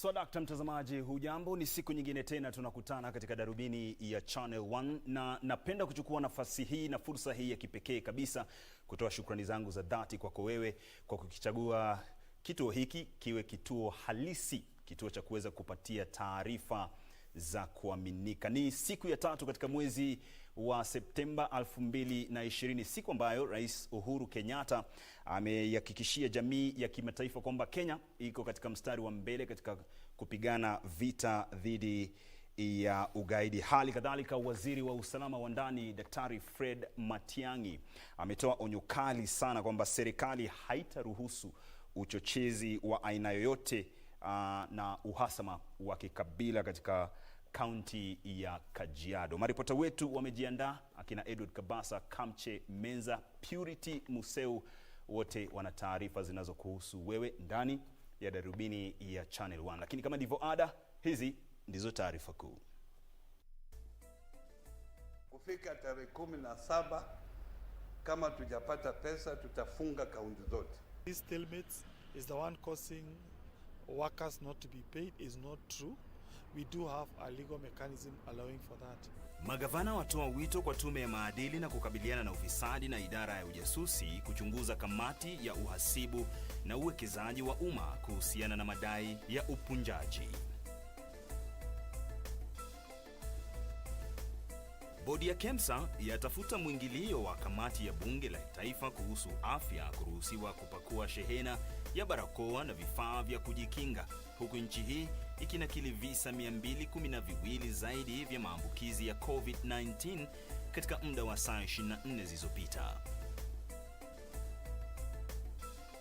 Swadakta mtazamaji, hujambo? Ni siku nyingine tena tunakutana katika darubini ya Channel 1 na napenda kuchukua nafasi hii na fursa hii ya kipekee kabisa kutoa shukrani zangu za dhati kwako wewe kwa kukichagua kituo hiki kiwe kituo halisi, kituo cha kuweza kupatia taarifa za kuaminika. Ni siku ya tatu katika mwezi wa Septemba 2020, siku ambayo Rais Uhuru Kenyatta amehakikishia jamii ya kimataifa kwamba Kenya iko katika mstari wa mbele katika kupigana vita dhidi ya ugaidi. Hali kadhalika, waziri wa usalama wa ndani Daktari Fred Matiang'i ametoa onyo kali sana kwamba serikali haitaruhusu uchochezi wa aina yoyote na uhasama wa kikabila katika kaunti ya Kajiado. Maripota wetu wamejiandaa, akina Edward Kabasa, Kamche Menza, Purity Museu, wote wana taarifa zinazokuhusu wewe ndani ya darubini ya Channel 1. Lakini kama ndivyo ada, hizi ndizo taarifa kuu. Kufika tarehe 17 kama tujapata pesa tutafunga kaunti zote. This stalemate is the one causing workers not to be paid is not true. We do have a legal mechanism allowing for that. Magavana watoa wito kwa tume ya maadili na kukabiliana na ufisadi na idara ya ujasusi kuchunguza kamati ya uhasibu na uwekezaji wa umma kuhusiana na madai ya upunjaji. Bodi ya KEMSA yatafuta mwingilio wa kamati ya bunge la taifa kuhusu afya kuruhusiwa kupakua shehena ya barakoa na vifaa vya kujikinga, huku nchi hii ikinakili visa 212 zaidi vya maambukizi ya COVID-19 katika muda wa saa 24 zilizopita.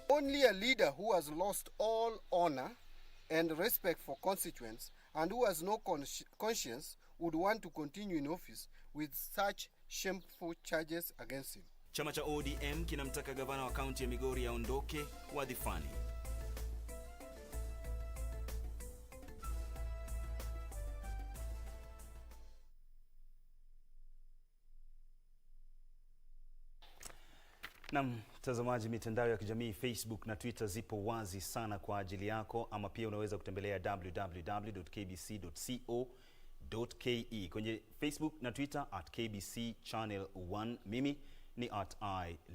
Only a leader who has lost all honor and respect for constituents and who has no conscience would want to continue in office with such shameful charges against him. Chama cha ODM kinamtaka gavana wa kaunti ya Migori aondoke wadhifani. Na mtazamaji, mitandao ya kijamii Facebook na Twitter zipo wazi sana kwa ajili yako, ama pia unaweza kutembelea www.kbc.co.ke. Kwenye Facebook na Twitter @KBC Channel 1. Mimi ni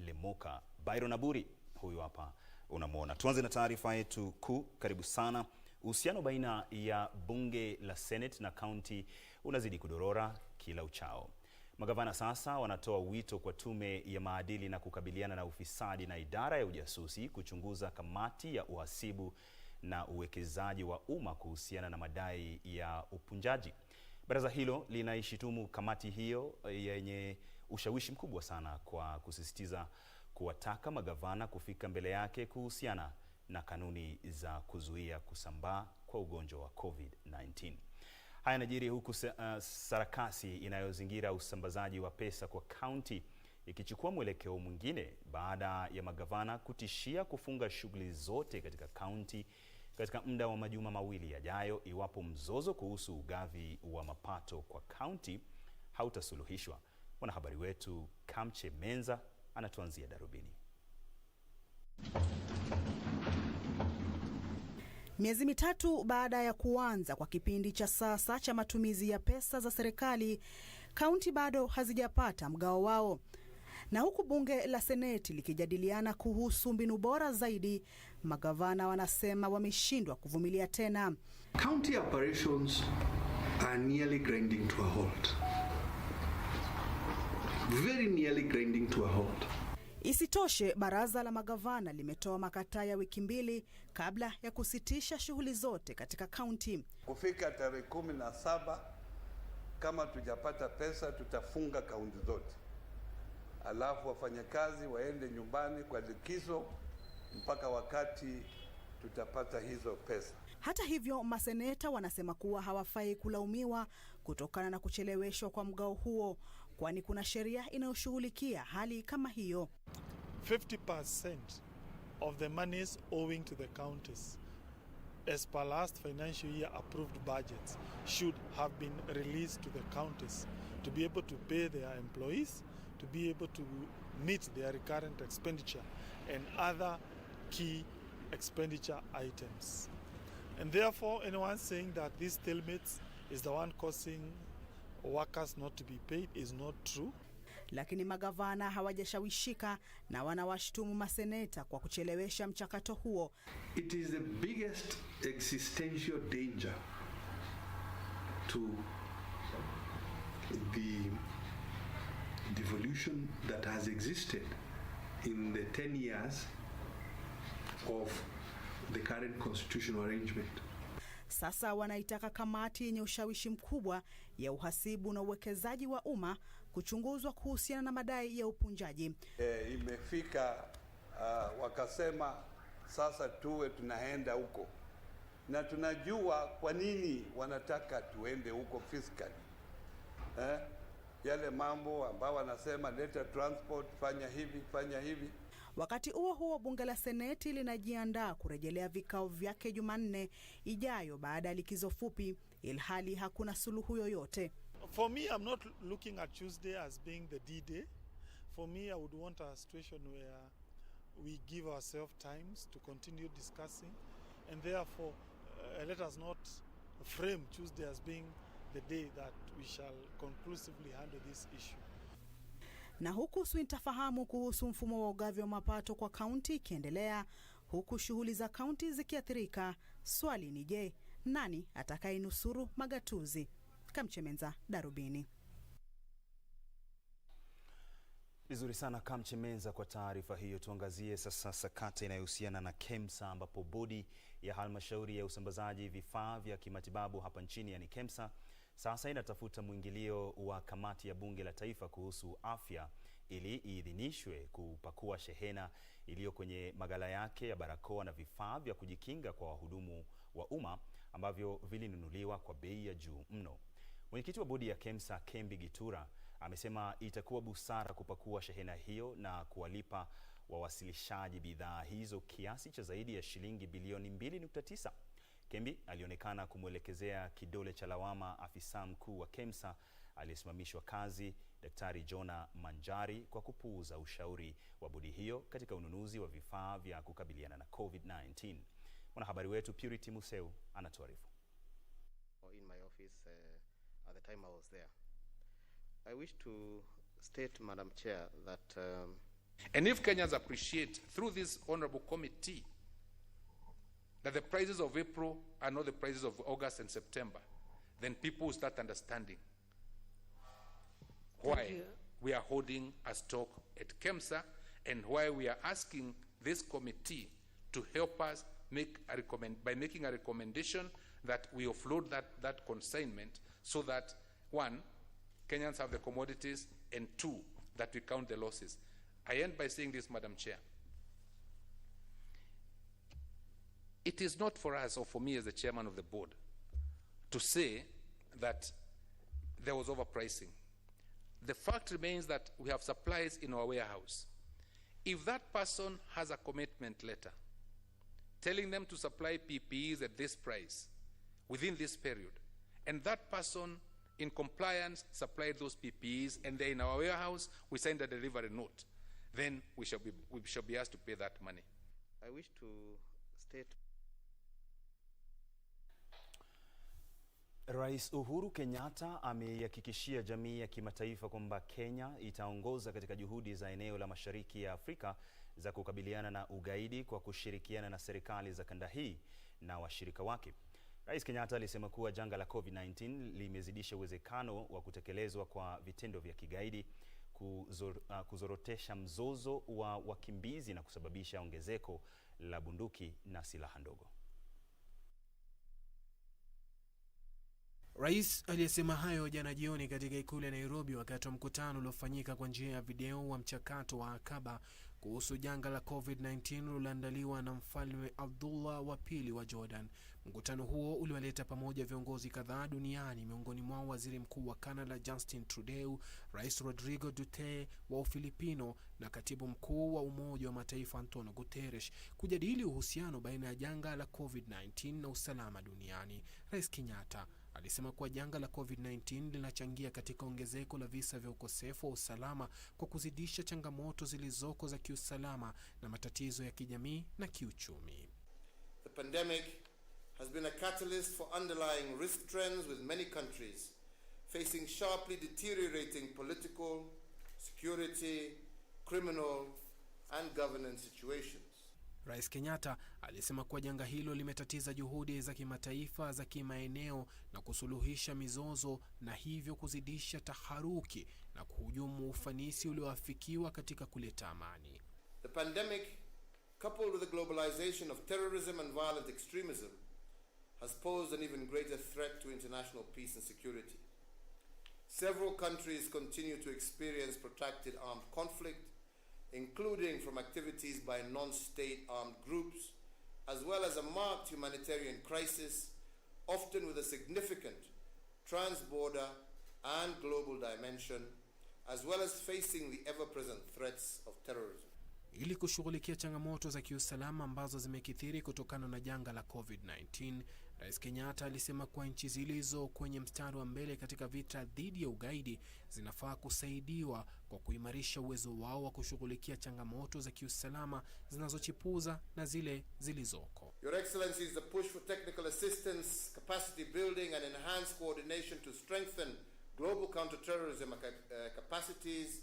@Lemoka. Byron Aburi huyu hapa unamwona. Tuanze na taarifa yetu kuu. Karibu sana. Uhusiano baina ya bunge la Senate na county unazidi kudorora kila uchao. Magavana sasa wanatoa wito kwa tume ya maadili na kukabiliana na ufisadi na idara ya ujasusi kuchunguza kamati ya uhasibu na uwekezaji wa umma kuhusiana na madai ya upunjaji. Baraza hilo linaishitumu kamati hiyo yenye ushawishi mkubwa sana kwa kusisitiza kuwataka magavana kufika mbele yake kuhusiana na kanuni za kuzuia kusambaa kwa ugonjwa wa COVID-19. Haya yanajiri huku sarakasi inayozingira usambazaji wa pesa kwa kaunti ikichukua mwelekeo mwingine baada ya magavana kutishia kufunga shughuli zote katika kaunti katika muda wa majuma mawili yajayo iwapo mzozo kuhusu ugavi wa mapato kwa kaunti hautasuluhishwa. Mwanahabari wetu Kamche Menza anatuanzia darubini. Miezi mitatu baada ya kuanza kwa kipindi cha sasa cha matumizi ya pesa za serikali, kaunti bado hazijapata mgao wao. Na huku bunge la Seneti likijadiliana kuhusu mbinu bora zaidi, magavana wanasema wameshindwa kuvumilia tena. County operations are nearly grinding to a halt. Very nearly grinding to a halt. Isitoshe, baraza la magavana limetoa makataa ya wiki 2 kabla ya kusitisha shughuli zote katika kaunti. Kufika tarehe 17 kama tujapata pesa tutafunga kaunti zote. Alafu wafanyakazi waende nyumbani kwa likizo mpaka wakati tutapata hizo pesa. Hata hivyo, maseneta wanasema kuwa hawafai kulaumiwa kutokana na kucheleweshwa kwa mgao huo, kwani kuna sheria inayoshughulikia hali kama hiyo. 50% of the monies owing to the counties as per last financial year approved budgets should have been released to the counties to be able to pay their employees, to be able to meet their recurrent expenditure and other key expenditure items. And therefore, anyone saying that this stalemate is the one causing workers not to be paid is not true. Lakini magavana hawajashawishika na wanawashtumu maseneta kwa kuchelewesha mchakato huo. It is the biggest existential danger to the devolution that has existed in the 10 years of the current constitutional arrangement. Sasa wanaitaka kamati yenye ushawishi mkubwa ya uhasibu na uwekezaji wa umma kuchunguzwa kuhusiana na madai ya upunjaji. Imefika wakasema sasa tuwe tunaenda huko, na tunajua kwa nini wanataka tuende huko fiscally. Yale mambo ambao wanasema leta transport, fanya hivi, fanya hivi. Wakati huo bunge la Seneti linajiandaa kurejelea vikao vyake Jumanne ijayo baada ya likizo fupi, ilhali hakuna suluhu yoyote. For me, I'm not looking at Tuesday as being the D-Day. For me, I would want a situation where we give ourselves times to continue discussing, and therefore let us not frame Tuesday as being the day that we shall conclusively handle this issue. Na huku sintofahamu kuhusu mfumo wa ugavi wa mapato kwa kaunti ikiendelea, huku shughuli za kaunti zikiathirika, swali ni je, nani atakayenusuru magatuzi? Kamchemenza, Darubini. Vizuri sana Kamchemenza kwa taarifa hiyo. Tuangazie sasa sakata inayohusiana na KEMSA, ambapo bodi ya halmashauri ya usambazaji vifaa vya kimatibabu hapa nchini, yani KEMSA, sasa inatafuta mwingilio wa kamati ya bunge la taifa kuhusu afya ili iidhinishwe kupakua shehena iliyo kwenye magala yake ya barakoa na vifaa vya kujikinga kwa wahudumu wa umma ambavyo vilinunuliwa kwa bei ya juu mno. Mwenyekiti wa bodi ya KEMSA, Kembi Gitura, amesema itakuwa busara kupakua shehena hiyo na kuwalipa wawasilishaji bidhaa hizo kiasi cha zaidi ya shilingi bilioni 2.9. Kembi alionekana kumwelekezea kidole cha lawama afisa mkuu wa KEMSA aliyesimamishwa kazi, Daktari Jona Manjari, kwa kupuuza ushauri wa bodi hiyo katika ununuzi wa vifaa vya kukabiliana na COVID-19. Mwanahabari wetu Purity Museu anatuarifu. In my office at the time I was there, I wish to state, Madam Chair, that and if Kenyans appreciate through this honorable committee that the prices of April are not the prices of August and September, then people will start understanding why we are holding a stock at KEMSA and why we are asking this committee to help us by making a recommendation that we offload that consignment, so that, one, Kenyans have the commodities, and two, that we count the losses. I end by saying this, Madam Chair. It is not for us or for me as the chairman of the board to say that there was overpricing. The fact remains that we have supplies in our warehouse. If that person has a commitment letter telling them to supply PPEs at this price within this period, and that person in compliance supplied those PPEs and they're in our warehouse, we signed a delivery note, then we shall be asked to pay that money. I wish to state. Rais Uhuru Kenyatta ameihakikishia jamii ya kimataifa kwamba Kenya itaongoza katika juhudi za eneo la Mashariki ya Afrika za kukabiliana na ugaidi kwa kushirikiana na serikali za kanda hii na washirika wake. Rais Kenyatta alisema kuwa janga la COVID-19 limezidisha uwezekano wa kutekelezwa kwa vitendo vya kigaidi, kuzorotesha mzozo wa wakimbizi na kusababisha ongezeko la bunduki na silaha ndogo. Rais aliyesema hayo jana jioni katika ikulu ya Nairobi wakati wa mkutano uliofanyika kwa njia ya video wa mchakato wa Akaba kuhusu janga la COVID-19 ulioandaliwa na Mfalme Abdullah wa pili wa Jordan. Mkutano huo uliwaleta pamoja viongozi kadhaa duniani, miongoni mwao Waziri Mkuu wa Canada Justin Trudeau, Rais Rodrigo Duterte wa Ufilipino na Katibu Mkuu wa Umoja wa Mataifa Antonio Guterres, kujadili uhusiano baina ya janga la COVID-19 na usalama duniani. Rais Kenyatta alisema kuwa janga la COVID-19 linachangia katika ongezeko la visa vya ukosefu wa usalama kwa kuzidisha changamoto zilizoko za kiusalama na matatizo ya kijamii na kiuchumi. The pandemic has been a catalyst for underlying risk trends, with many countries facing sharply deteriorating political, security, criminal and governance situations. Rais Kenyatta alisema kuwa janga hilo limetatiza juhudi za kimataifa za kimaeneo na kusuluhisha mizozo, na hivyo kuzidisha taharuki na kuhujumu ufanisi ulioafikiwa katika kuleta amani. The pandemic, coupled with the globalization of terrorism and violent extremism, has posed an even greater threat to international peace and security. Several countries continue to experience protracted armed conflict, including from activities by non-state armed groups, as well as a marked humanitarian crisis, often with a significant trans-border and global dimension, as well as facing the ever-present threats of terrorism. Ili kushughulikia changamoto za kiusalama ambazo zimekithiri kutokana na janga la COVID-19, Rais Kenyatta alisema kuwa nchi zilizo kwenye mstari wa mbele katika vita dhidi ya ugaidi zinafaa kusaidiwa kwa kuimarisha uwezo wao wa kushughulikia changamoto za kiusalama zinazochipuza na zile zilizoko. Your Excellencies, the push for technical assistance, capacity building and enhanced coordination to strengthen global counterterrorism capacities,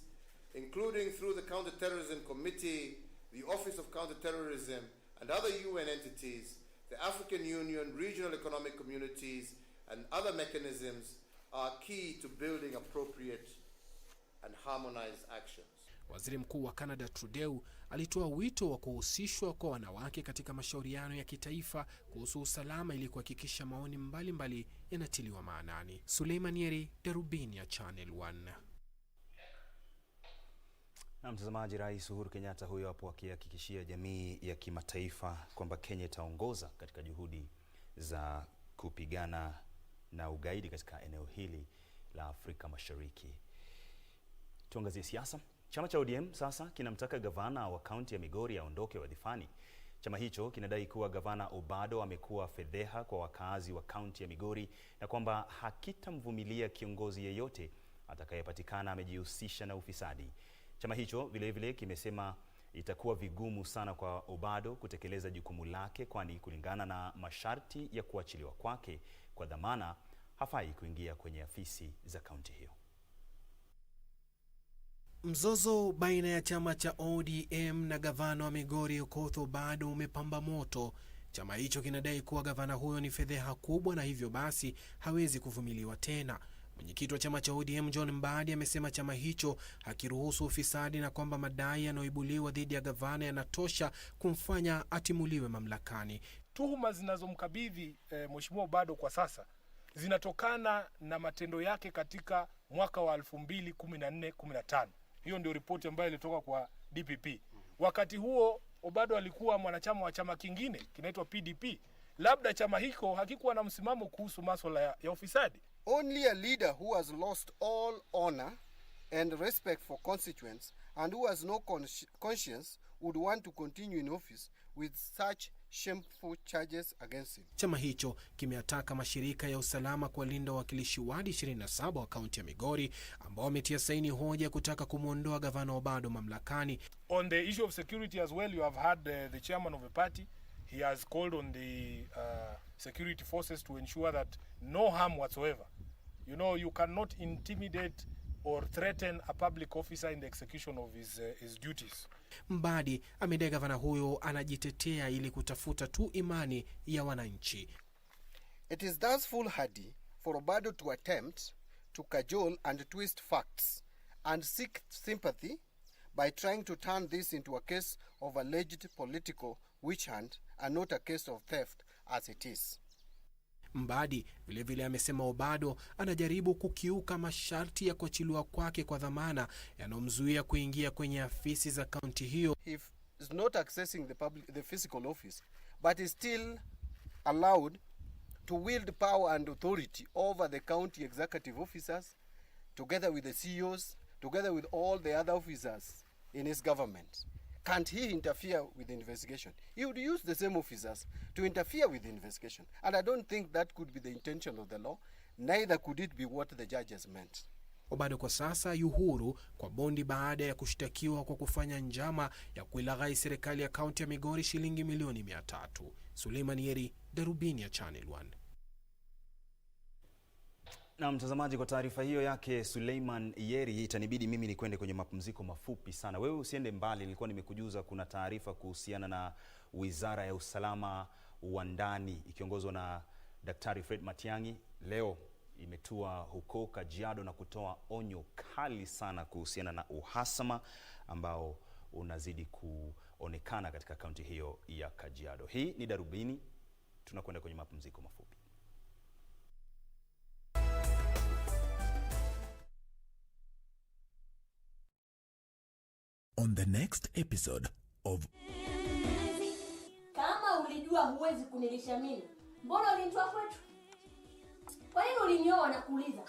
including through the Counterterrorism Committee, the Office of Counterterrorism and other UN entities, the African Union, regional economic communities and other mechanisms, are key to building appropriate and harmonized actions. Waziri Mkuu wa Canada Trudeau alitoa wito wa kuhusishwa kwa wanawake katika mashauriano ya kitaifa kuhusu usalama ili kuhakikisha maoni mbalimbali yanatiliwa maanani. Suleiman Yeri, Darubini ya Channel 1. Na mtazamaji, Rais Uhuru Kenyatta huyo hapo akihakikishia jamii ya kimataifa kwamba Kenya itaongoza katika juhudi za kupigana na ugaidi katika eneo hili la Afrika Mashariki. Tuangazie siasa. Chama cha ODM sasa kinamtaka gavana wa kaunti ya Migori aondoke wadhifani. Chama hicho kinadai kuwa gavana Obado amekuwa fedheha kwa wakazi wa kaunti ya Migori na kwamba hakitamvumilia kiongozi yeyote atakayepatikana amejihusisha na ufisadi. Chama hicho vile kimesema itakuwa vigumu sana kwa Obado kutekeleza jukumu lake, kwani kulingana na masharti ya kuachiliwa kwake kwa dhamana hafai kuingia kwenye afisi za kaunti hiyo. Mzozo baina ya chama cha ODM na gavana wa Migori Okoth Obado umepamba moto. Chama hicho kinadai kuwa gavana huyo ni fedheha kubwa na hivyo basi hawezi kuvumiliwa tena. Mwenyekiti wa chama cha ODM John Mbadi amesema chama hicho hakiruhusu ufisadi na kwamba madai yanayoibuliwa dhidi ya gavana yanatosha kumfanya atimuliwe mamlakani. Tuhuma zinazomkabidhi Mheshimiwa Obado kwa sasa zinatokana na matendo yake katika mwaka wa 2014-15. Hiyo ndio ripoti ambayo ilitoka kwa DPP. Wakati huo Obado alikuwa mwanachama wa chama kingine kinaitwa PDP. Labda chama hiko hakikuwa na msimamo kuhusu masuala ya ufisadi. Only a leader who has lost all honor and respect for constituents and who has no conscience would want to continue in office with such shameful charges against him. Chama hicho kimeataka mashirika ya usalama kuwalinda wawakilishi wadi 27 wa kaunti ya Migori ambao wametia saini hoja kutaka kumuondoa gavana Obado mamlakani. On the issue of security as well, you have had the chairman of the party. He has called on the security forces to ensure that no harm whatsoever. You know, you cannot intimidate or threaten a public officer in the execution of his duties. Mbadi amedai gavana huyo anajitetea ili kutafuta tu imani ya wananchi. It is thus foolhardy for Obado to attempt to cajole and twist facts and seek sympathy by trying to turn this into a case of alleged political witch hunt and not a case of theft as it is. Mbadi vile amesema Obado anajaribu kukiuka masharti ya kuachiliwa kwake kwa dhamana yanomzuia kuingia kwenye afisi za kaunti hiyo. He is not accessing the physical office, but is still allowed to wield power and authority over the county executive officers, together with the CEOs, together with all the other officers in his government. Can't he interfere with the investigation? He would use the same officers to interfere with the investigation. And I don't think that could be the intention of the law. Neither could it be what the judges meant. Obado kwa sasa yuhuru kwa bondi baada ya kushtakiwa kwa kufanya njama ya kuilaghai serikali ya kaunti ya Migori shilingi milioni 300. Suleiman Yeri, Darubini ya Channel 1. Na mtazamaji, kwa taarifa hiyo yake Suleiman Yeri, itanibidi mimi nikwende kwenye mapumziko mafupi sana. Wewe usiende mbali, nilikuwa nimekujuza kuna taarifa kuhusiana na Wizara ya Usalama wa Ndani ikiongozwa na Daktari Fred Matiang'i leo imetua huko Kajiado na kutoa onyo kali sana kuhusiana na uhasama ambao unazidi kuonekana katika kaunti hiyo ya Kajiado. Hii ni Darubini, tunakwenda kwenye mapumziko mafupi. On the next episode of Kama ulijua huwezi kunilisha mimi, mbona ulinitoa kwetu? Kwa nini ulinioa na kuuliza?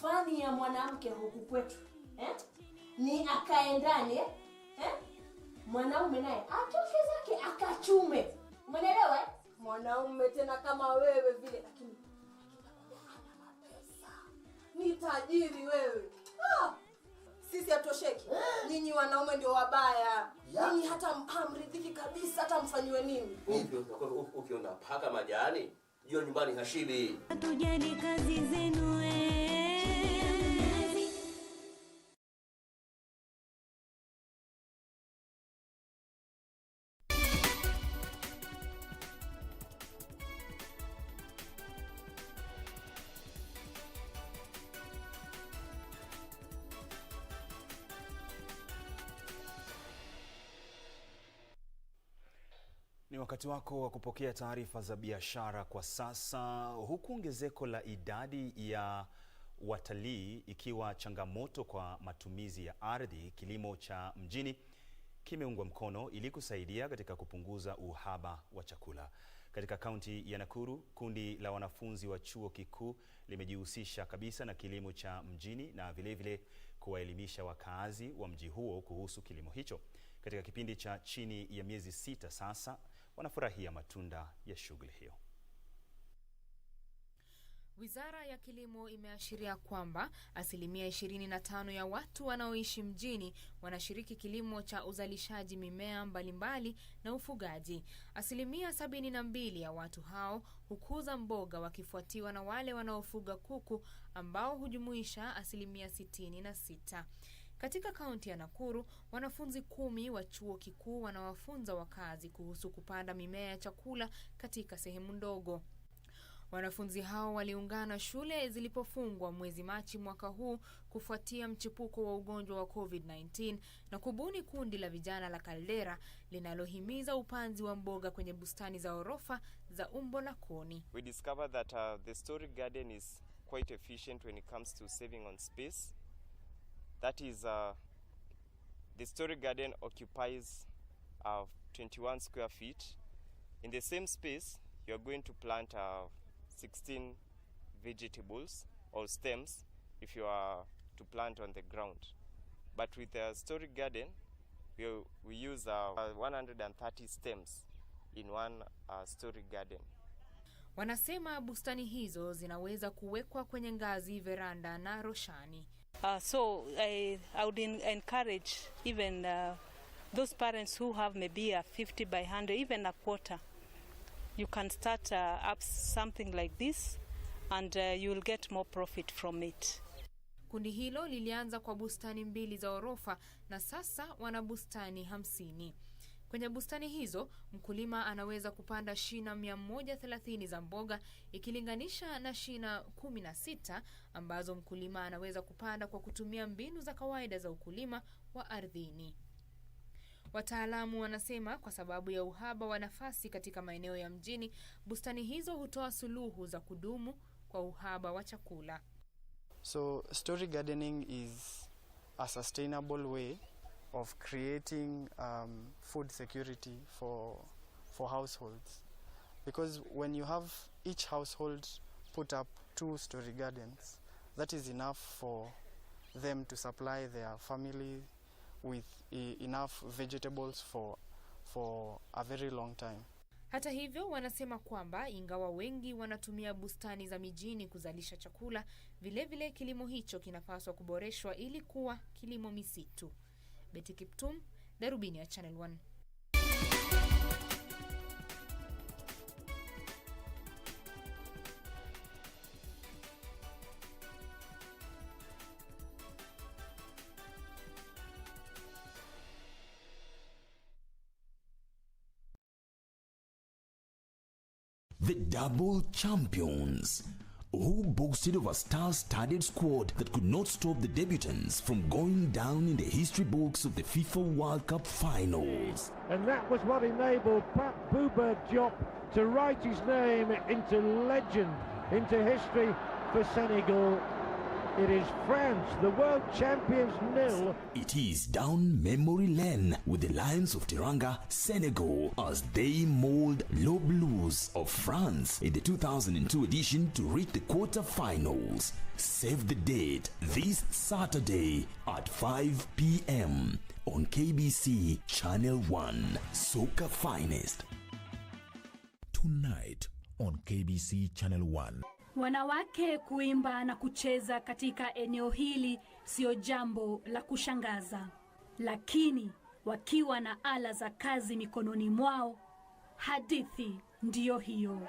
Fani ya mwanamke huku kwetu, ni akaendane, mwanaume naye atoke zake akachume. Umeelewa? Mwanaume tena kama wewe vile, lakini ni tajiri wewe. Sisi hatosheki. Nyinyi wanaume ndio wabaya. Nyinyi hata hamridhiki kabisa, hata mfanywe nini. Ukiona paka majani, jua nyumbani hashibi. Hatujali kazi zenu Ni wakati wako wa kupokea taarifa za biashara kwa sasa. Huku ongezeko la idadi ya watalii ikiwa changamoto kwa matumizi ya ardhi, kilimo cha mjini kimeungwa mkono ili kusaidia katika kupunguza uhaba wa chakula. Katika kaunti ya Nakuru, kundi la wanafunzi wa chuo kikuu limejihusisha kabisa na kilimo cha mjini na vilevile kuwaelimisha wakazi wa mji huo kuhusu kilimo hicho. Katika kipindi cha chini ya miezi 6 sasa, wanafurahia matunda ya shughuli hiyo. Wizara ya Kilimo imeashiria kwamba 25% ya watu wanaoishi mjini wanashiriki kilimo cha uzalishaji mimea mbalimbali na ufugaji. 72% ya watu hao hukuza mboga, wakifuatiwa na wale wanaofuga kuku ambao hujumuisha 66%. Katika kaunti ya Nakuru, wanafunzi 10 wa chuo kikuu wanawafunza wakazi kuhusu kupanda mimea ya chakula katika sehemu ndogo. Wanafunzi hao waliungana shule zilipofungwa mwezi Machi mwaka huu kufuatia mchipuko wa ugonjwa wa COVID-19 na kubuni kundi la vijana la Caldera linalohimiza upanzi wa mboga kwenye bustani za orofa za umbo la koni. We discovered that the storage garden is quite efficient when it comes to saving on space. That is, the storage garden occupies 21 square feet. In the same space, you are going to plant 16 vegetables or stems if you are to plant on the ground. But with the storage garden, we use 130 stems in one storage garden. Wanasema bustani hizo zinaweza kuwekwa kwenye ngazi, veranda na roshani. So I would encourage even those parents who have maybe a 50 by 100, even a quarter. You can start up something like this and you will get more profit from it. Kundi hilo lilianza kwa bustani 2 za orofa na sasa wana bustani 50. Kwenye bustani hizo, mkulima anaweza kupanda shina 130 za mboga ikilinganisha na shina 16 ambazo mkulima anaweza kupanda kwa kutumia mbinu za kawaida za ukulima wa ardhini. Wataalamu wanasema kwa sababu ya uhaba wa nafasi katika maeneo ya mjini, bustani hizo hutoa suluhu za kudumu kwa uhaba wa chakula. So storage gardening is a sustainable way of creating food security for households, because when you have each household put up 2 storage gardens, that is enough for them to supply their family with enough vegetables for a very long time. Hata hivyo, wanasema kwamba ingawa wengi wanatumia bustani za mijini kuzalisha chakula, vilevile kilimo hicho kinapaswa kuboreshwa ili kuwa kilimo misitu. Betty Kiptum, Darubini ya Channel 1. The double champions, who boasted of a star-studded squad that could not stop the debutants from going down in the history books of the FIFA World Cup finals. And that was what enabled Pap Bouba Diop to write his name into legend, into history for Senegal. It is France, the world champions, 0. It is down memory lane with the Lions of Teranga, Senegal, as they mold Les Blues of France in the 2002 edition to reach the quarterfinals. Save the date this Saturday at 5 p.m. on KBC Channel 1. Soca Finest. Tonight on KBC Channel 1. Wanawake kuimba na kucheza katika eneo hili sio jambo la kushangaza, lakini wakiwa na ala za kazi mikononi mwao, hadithi ndiyo hiyo.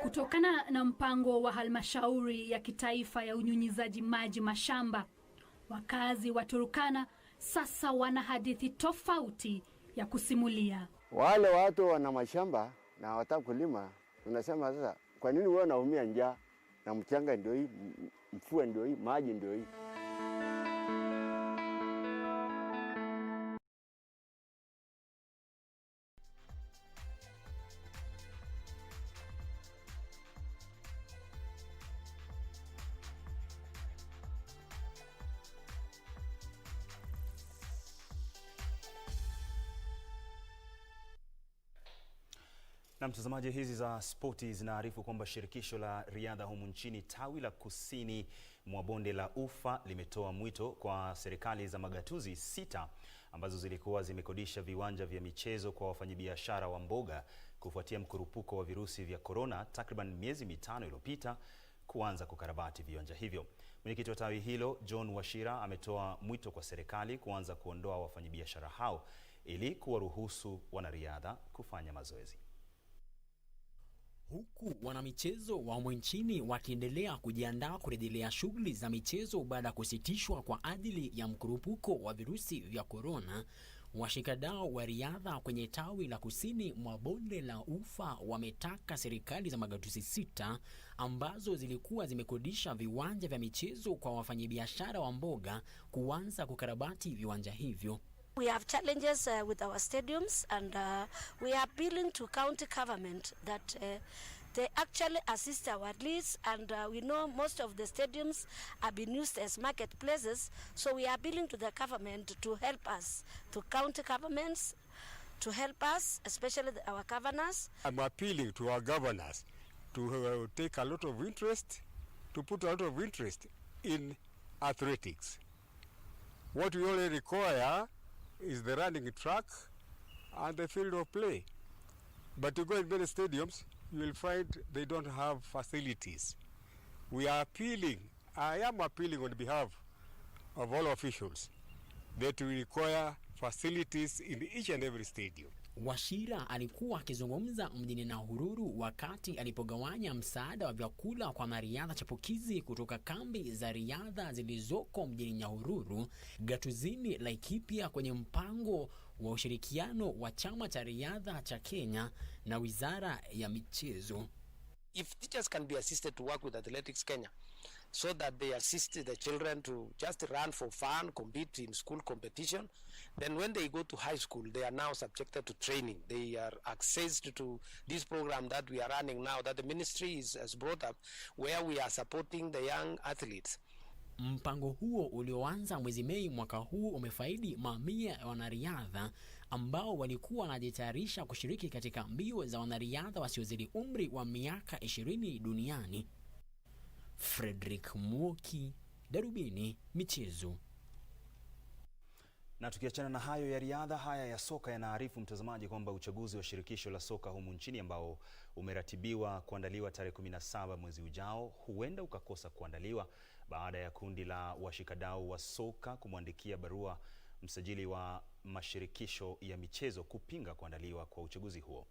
Kutokana na mpango wa halmashauri ya kitaifa ya unyunyizaji maji mashamba, wakazi wa Turkana sasa wana hadithi tofauti ya kusimulia. Wale watu wana mashamba na hawataka kulima, tunasema sasa, kwa nini wewe unaumia njaa na mchanga ndio hii, mvua ndio hii, maji ndio hii? Na mtazamaji, hizi za spoti zinaarifu kwamba shirikisho la riadha humu nchini tawi la kusini mwa bonde la Ufa limetoa mwito kwa serikali za magatuzi 6 ambazo zilikuwa zimekodisha viwanja vya michezo kwa wafanyabiashara wa mboga kufuatia mkurupuko wa virusi vya corona takriban miezi 5 iliyopita kuanza kukarabati viwanja hivyo. Mwenyekiti wa tawi hilo John Washira ametoa mwito kwa serikali kuanza kuondoa wafanyabiashara hao ili kuwaruhusu wanariadha kufanya mazoezi. Huku wanamichezo wa humu nchini wakiendelea kujiandaa kurejelea shughuli za michezo baada ya kusitishwa kwa ajili ya mkurupuko wa virusi vya corona, washikadau wa riadha kwenye tawi la kusini mwa bonde la Ufa wametaka serikali za magatuzi 6 ambazo zilikuwa zimekodisha viwanja vya michezo kwa wafanyabiashara wa mboga kuanza kukarabati viwanja hivyo. We have challenges with our stadiums, and we are appealing to county government that they actually assist our athletes, and we know most of the stadiums are being used as marketplaces, so we are appealing to the government to help us, to county governments to help us, especially our governors. I'm appealing to our governors to take a lot of interest, to put a lot of interest in athletics. What we only require is the running track and the field of play. But to go in many stadiums, you will find they don't have facilities. We are appealing, I am appealing on behalf of all officials that we require facilities in each and every stadium. Washira alikuwa akizungumza mjini Nyahururu wakati alipogawanya msaada wa vyakula kwa mariadha chapukizi kutoka kambi za riadha zilizoko mjini Nyahururu, gatuzini Laikipia, kwenye mpango wa ushirikiano wa chama cha riadha cha Kenya na Wizara ya Michezo. If teachers can be assisted to work with Athletics Kenya, so that they assist the children to just run for fun, compete in school competition, then when they go to high school, they are now subjected to training. They are accessed to this program that we are running now, that the ministry has brought up, where we are supporting the young athletes. Mpango huo ulioanza mwezi Mei mwaka huu umefaidi mamia ya wanariadha ambao walikuwa wanajitayarisha kushiriki katika mbio za wanariadha wasiozidi umri wa miaka 20 duniani. Frederick Mwoki, Darubini Michezo. Na tukiachana na hayo ya riadha, haya ya soka yanaarifu mtazamaji kwamba uchaguzi wa shirikisho la soka humu nchini ambao umeratibiwa kuandaliwa tarehe 17 mwezi ujao huenda ukakosa kuandaliwa baada ya kundi la washikadau wa soka kumwandikia barua msajili wa mashirikisho ya michezo kupinga kuandaliwa kwa uchaguzi huo.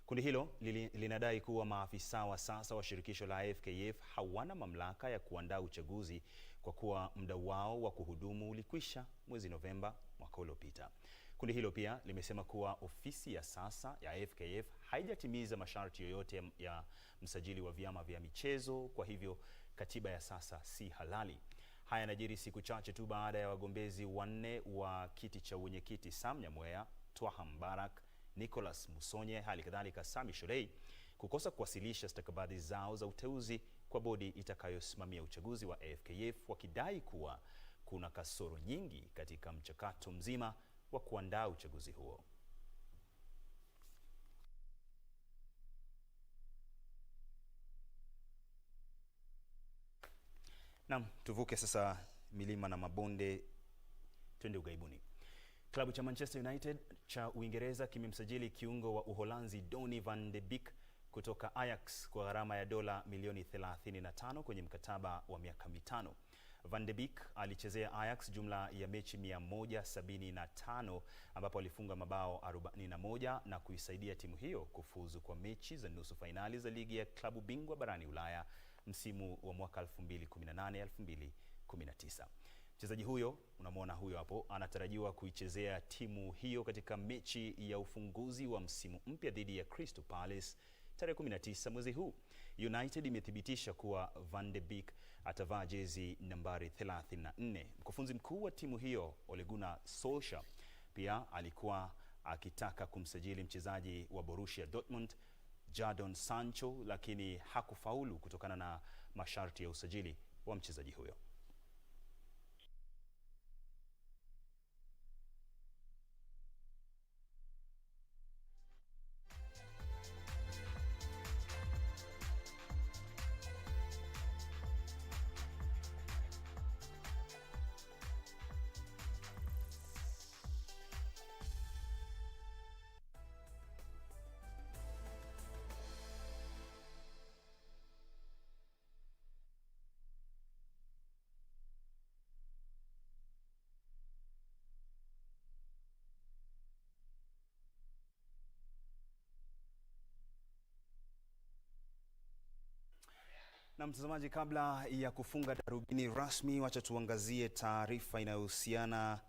Kundi hilo linadai kuwa maafisa wa sasa wa shirikisho la FKF hawana mamlaka ya kuandaa uchaguzi kwa kuwa muda wao wa kuhudumu ulikwisha mwezi Novemba mwaka uliopita. Kundi hilo pia limesema kuwa ofisi ya sasa ya FKF haijatimiza masharti yoyote ya msajili wa vyama vya michezo, kwa hivyo katiba ya sasa si halali. Haya yanajiri siku chache tu baada ya wagombezi wanne wa kiti cha wenyekiti Sam Nyamweya, Twaha Mbarak, Nicholas Musonye, hali kadhalika Sami Shorei kukosa kuwasilisha stakabadhi zao za uteuzi kwa bodi itakayosimamia uchaguzi wa FKF, wakidai kuwa kuna kasoro nyingi katika mchakato mzima wa kuandaa uchaguzi huo. Naam, tuvuke sasa milima na mabonde twende ugaibuni. Klabu cha Manchester United cha Uingereza kimemsajili kiungo wa Uholanzi Donny van de Beek kutoka Ajax kwa gharama ya dola milioni 35 kwenye mkataba wa miaka 5. Van de Beek alichezea Ajax jumla ya mechi 175 ambapo alifunga mabao 41 na kuisaidia timu hiyo kufuzu kwa mechi za nusu fainali za ligi ya klabu bingwa barani Ulaya msimu wa mwaka 2018-2019. Mchezaji huyo, unamwona huyo hapo, anatarajiwa kuichezea timu hiyo katika mechi ya ufunguzi wa msimu mpya dhidi ya Crystal Palace tarehe 19 mwezi huu. United imethibitisha kuwa Van de Beek atavaa jezi nambari 34. Mkufunzi mkuu wa timu hiyo Ole Gunnar Solskjaer pia alikuwa akitaka kumsajili mchezaji wa Borussia Dortmund Jadon Sancho, lakini hakufaulu kutokana na masharti ya usajili wa mchezaji huyo. Na mtazamaji, kabla ya kufunga darubini rasmi, wacha tuangazie taarifa inayohusiana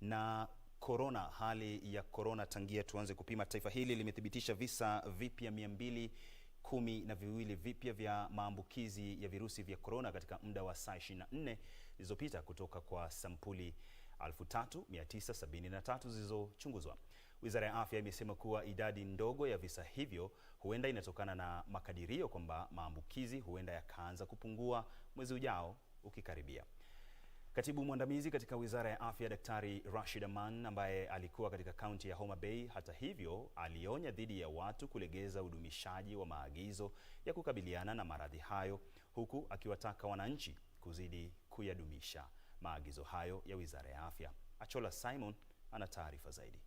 na corona. Hali ya corona tangia tuanze kupima, taifa hili limethibitisha visa vipya 212 vipya vya maambukizi ya virusi vya corona katika muda wa saa 24 zilizopita kutoka kwa sampuli 3973 zilizochunguzwa. Wizara ya Afya imesema kuwa idadi ndogo ya visa hivyo huenda inatokana na makadirio kwamba maambukizi huenda yakaanza kupungua mwezi ujao ukikaribia. Katibu mwandamizi katika Wizara ya Afya Daktari Rashid Aman, ambaye alikuwa katika kaunti ya Homa Bay, hata hivyo alionya dhidi ya watu kulegeza udumishaji wa maagizo ya kukabiliana na maradhi hayo, huku akiwataka wananchi kuzidi kuyadumisha maagizo hayo ya Wizara ya Afya. Achola Simon ana taarifa zaidi.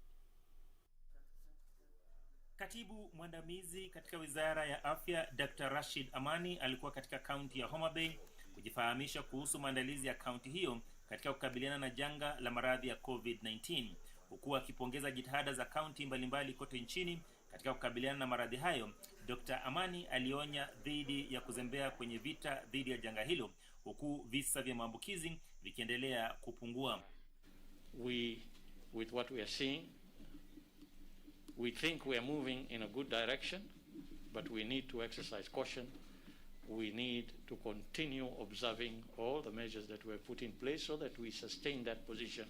Katibu mwandamizi katika Wizara ya Afya Dr. Rashid Amani alikuwa katika kaunti ya Homa Bay kujifahamisha kuhusu maandalizi ya kaunti hiyo katika kukabiliana na janga la maradhi ya COVID-19, huku akipongeza jitihada za kaunti mbalimbali kote nchini katika kukabiliana na maradhi hayo. Dr. Amani alionya dhidi ya kuzembea kwenye vita dhidi ya janga hilo, huku visa vya maambukizi vikiendelea kupungua. With what we are seeing, we think we are moving in a good direction, but we need to exercise caution. We need to continue observing all the measures that were put in place so that we sustain that position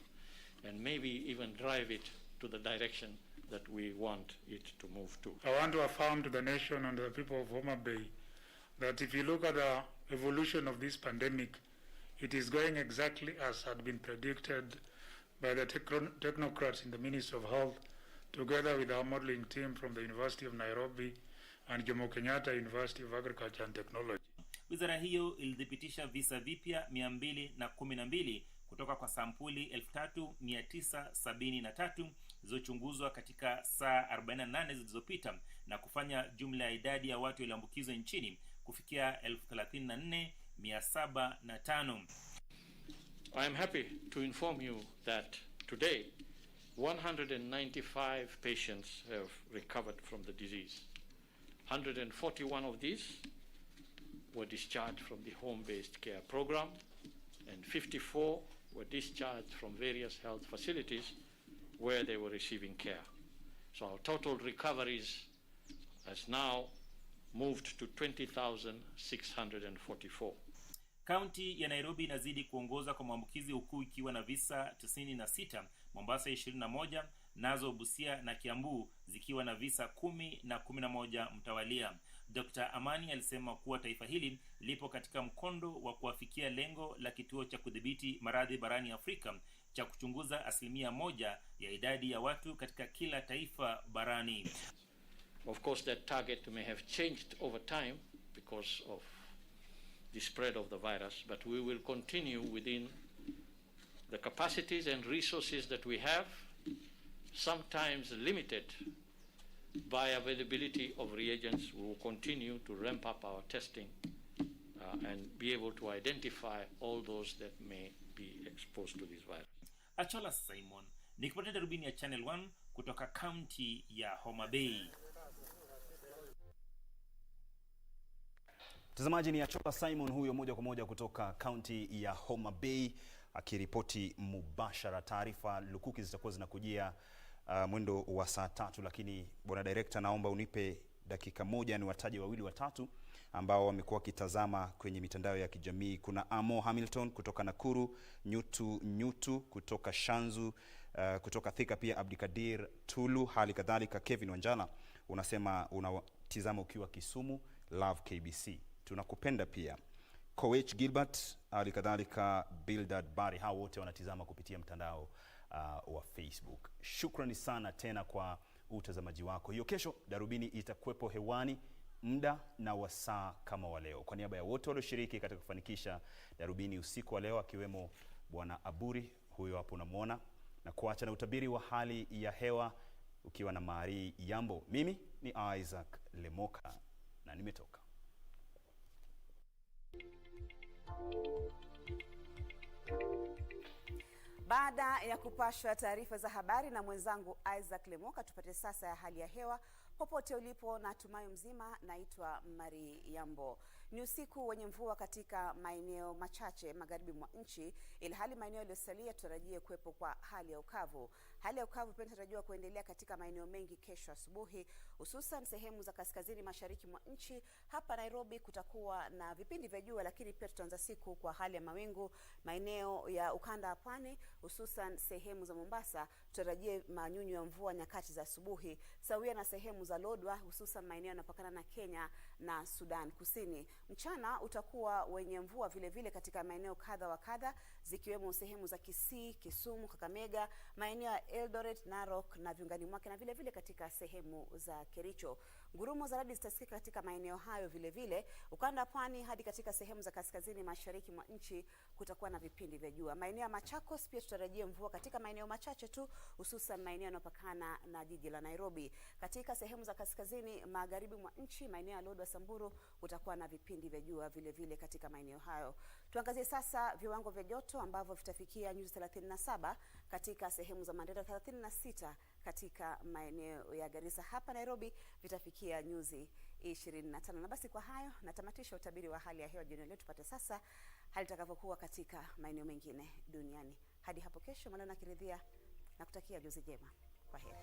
and maybe even drive it to the direction that we want it to move to. I want to affirm to the nation and the people of Homa Bay that if you look at the evolution of this pandemic, it is going exactly as had been predicted by the technocrats in the Ministry of Health, together with our modeling team from the University of Nairobi and Jomo Kenyatta University of Agriculture and Technology. Wizara hiyo ilithibitisha visa vipya 212 kutoka kwa sampuli 3973 zilizochunguzwa katika saa 48 zilizopita na kufanya jumla ya idadi ya watu walioambukizwa nchini kufikia 34,705. I am happy to inform you that today 195 patients have recovered from the disease. 141 of these were discharged from the home-based care program, and 54 were discharged from various health facilities where they were receiving care. So our total recoveries has now moved to 20,644. Kaunti ya Nairobi inazidi kuongoza kwa maambukizi, huku ikiwa na visa 96, Mombasa 21, nazo Busia na Kiambu zikiwa na visa 10 na 11 mtawalia. Dr. Amani alisema kuwa taifa hili lipo katika mkondo wa kuafikia lengo la kituo cha kudhibiti maradhi barani Afrika cha kuchunguza 1% ya idadi ya watu katika kila taifa barani. Of course, that target may have changed over time because of the spread of the virus, but we will continue within the capacities and resources that we have, sometimes limited by availability of reagents. We will continue to ramp up our testing and be able to identify all those that may be exposed to this virus. Achola Simon, nikipotea darubini ya Channel 1 kutoka kaunti ya Homa Bay. Mtazamaji, ni Achola Simon huyo moja kwa moja kutoka kaunti ya Homa Bay akiripoti mubashara. Taarifa lukuki zitakuwa zinakujia mwendo wa saa 3, lakini bwana director, naomba unipe dakika moja ni wataje wawili watatu ambao wamekuwa kitazama kwenye mitandao ya kijamii. Kuna Amo Hamilton kutoka Nakuru, Nyutu kutoka Shanzu, kutoka Thika pia Abdikadir Tulu, hali kadhalika Kevin Wanjala unasema unatizama ukiwa Kisumu, love KBC. Tunakupenda pia. Coach Gilbert, hali kadhalika Bildad Bari, hao wote wanatizama kupitia mtandao wa Facebook. Shukrani sana tena kwa utazamaji wako. Hiyo kesho darubini itakuwepo hewani muda na wasaa kama wa leo. Kwa niaba ya wote walioshiriki katika kufanikisha darubini usiku wa leo, akiwemo bwana Aburi, huyo hapo unamuona, na kuacha na utabiri wa hali ya hewa ukiwa na Mari Yambo. Mimi ni Isaac Lemoka na nimetoka. Baada ya kupashwa taarifa za habari na mwenzangu Isaac Lemoka, tupate sasa ya hali ya hewa popote ulipo na tumayo mzima. Naitwa Mari Yambo. Ni usiku wenye mvua katika maeneo machache magharibi mwa nchi, ilhali maeneo yaliyosalia tutarajie kuwepo kwa hali ya ukavu. Hali ya ukavu pia inatarajiwa kuendelea katika maeneo mengi kesho asubuhi, hususan sehemu za kaskazini mashariki mwa nchi. Hapa Nairobi kutakuwa na vipindi vya jua, lakini pia tutaanza siku kwa hali ya mawingu. Maeneo ya ukanda wa pwani, hususan sehemu za Mombasa, tutarajie manyunyu ya mvua nyakati za asubuhi, sawia na sehemu za Lodwar, hususan maeneo yanapakana na Kenya na Sudan Kusini. Mchana utakuwa wenye mvua vile vile katika maeneo kadha wa kadha, zikiwemo sehemu za Kisii, Kisumu, Kakamega, maeneo ya Eldoret, Narok na viungani mwake, na vile vile katika sehemu za Kericho. Ngurumo za radi zitasikika katika maeneo hayo vile vile. Ukanda pwani hadi katika sehemu za kaskazini mashariki mwa nchi kutakuwa na vipindi vya jua. Maeneo ya Machakos pia tutarajia mvua katika maeneo machache tu, hususan maeneo yanayopakana na jiji la Nairobi. Katika sehemu za kaskazini magharibi mwa nchi, maeneo ya Lodwar, Samburu, kutakuwa na vipindi vya jua vile vile katika maeneo hayo. Tuangazie sasa viwango vya joto ambavyo vitafikia nyuzi 37 katika sehemu za Mandera, 36 katika maeneo ya Garissa. Hapa Nairobi vitafikia nyuzi 25. Na basi kwa hayo natamatisha utabiri wa hali ya hewa jioni leo. Tupate sasa hali itakavyokuwa katika maeneo mengine duniani. Hadi hapo kesho, Mola akiridhia, na kutakia juzi jema. Kwa heri.